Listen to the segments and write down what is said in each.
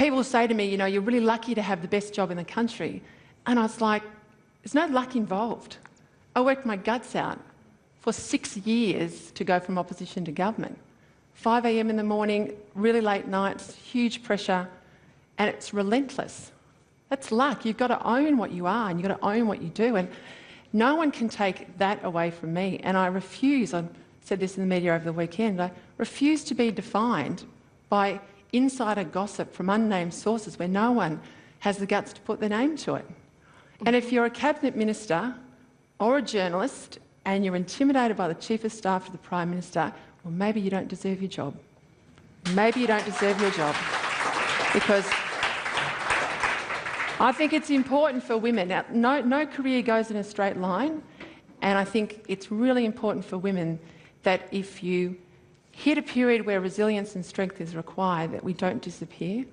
people say to me, you know, you're really lucky to have the best job in the country. And I was like, there's no luck involved. I worked my guts out for 6 years to go from opposition to government. 5 a.m. in the morning, really late nights, huge pressure, and it's relentless. That's luck. You've got to own what you are and you've got to own what you do. And no one can take that away from me. And I refuse, I said this in the media over the weekend, I refuse to be defined by insider gossip from unnamed sources where no one has the guts to put their name to it. And if you're a cabinet minister or a journalist and you're intimidated by the Chief of Staff of the Prime Minister, well, maybe you don't deserve your job. Maybe you don't deserve your job. Because I think it's important for women. Now, no career goes in a straight line, and I think it's really important for women that if you hit a period where resilience and strength is required, that we don't disappear.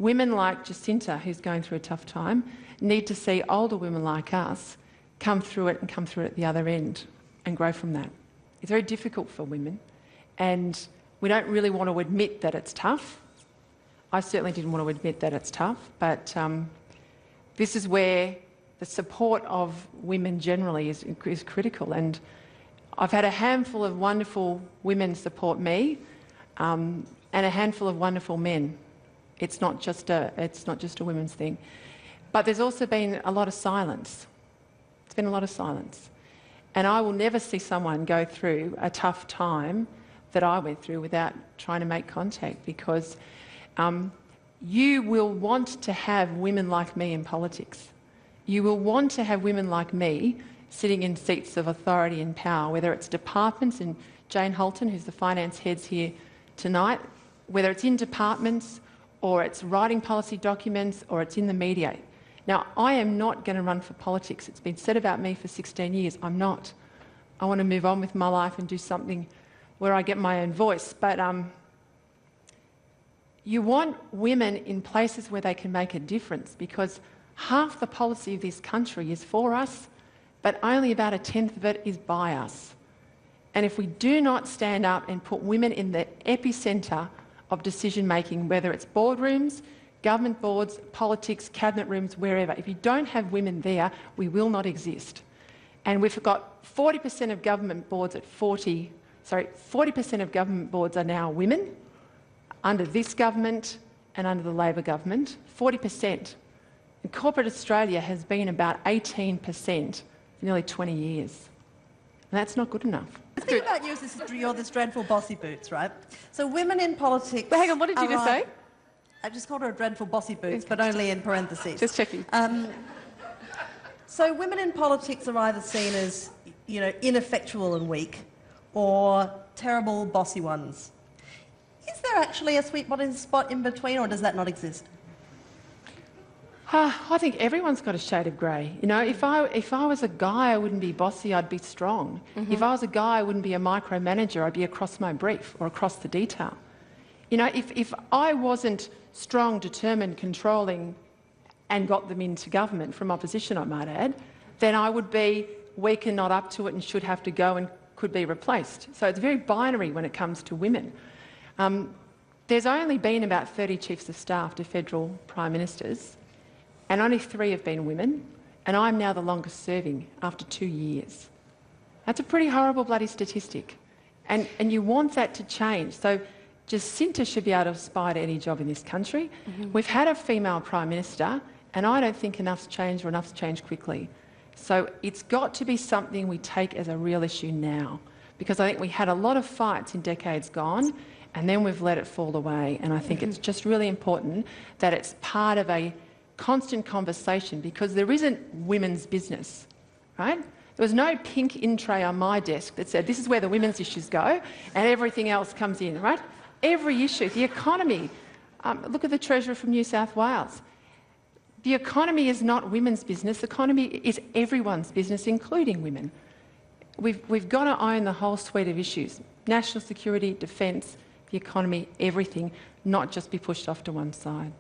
Women like Jacinta, who's going through a tough time, need to see older women like us come through it and come through it at the other end and grow from that. It's very difficult for women, and we don't really want to admit that it's tough. I certainly didn't want to admit that it's tough, but this is where the support of women generally is critical. And I've had a handful of wonderful women support me, and a handful of wonderful men. It's not just a women's thing. But there's also been a lot of silence. It's been a lot of silence. And I will never see someone go through a tough time that I went through without trying to make contact, because you will want to have women like me in politics. You will want to have women like me sitting in seats of authority and power, whether it's departments, and Jane Holton, who's the finance head's here tonight, whether it's in departments or it's writing policy documents or it's in the media. Now, I am not going to run for politics. It's been said about me for 16 years. I'm not. I want to move on with my life and do something where I get my own voice. But you want women in places where they can make a difference, because half the policy of this country is for us, but only about 1/10 of it is by us. And if we do not stand up and put women in the epicentre of decision-making, whether it's boardrooms, government boards, politics, cabinet rooms, wherever, if you don't have women there, we will not exist. And we've got 40% of government boards at 40% of government boards are now women, under this government and under the Labor government, 40%. And corporate Australia has been about 18% for nearly 20 years. And that's not good enough. The thing about you is you're this dreadful bossy boots, right? So women in politics... But hang on, what did you just say? I just called her a dreadful bossy boots, but only in parentheses. Just checking. So women in politics are either seen as, you know, ineffectual and weak, or terrible bossy ones. Is there actually a sweet spot in between, or does that not exist? I think everyone's got a shade of grey. You know, if I was a guy, I wouldn't be bossy, I'd be strong. If I was a guy, I wouldn't be a micromanager, I'd be across my brief or across the detail. You know, if I wasn't strong, determined, controlling, and got them into government from opposition, I might add, then I would be weak and not up to it and should have to go and could be replaced. So it's very binary when it comes to women. There's only been about 30 chiefs of staff to federal prime ministers, and only 3 have been women, and I'm now the longest serving after 2 years. That's a pretty horrible bloody statistic, and you want that to change. So Jacinta should be able to aspire to any job in this country. We've had a female prime minister, and I don't think enough's changed, or enough's changed quickly. So it's got to be something we take as a real issue now, because I think we had a lot of fights in decades gone, and then we've let it fall away. And I think it's just really important that it's part of a constant conversation, because there isn't women's business, right? There was no pink in tray on my desk that said this is where the women's issues go and everything else comes in, right? Every issue, the economy, look at the Treasurer from New South Wales. The economy is not women's business. The economy is everyone's business, including women. We've got to own the whole suite of issues: national security, defence, the economy, everything, not just be pushed off to one side.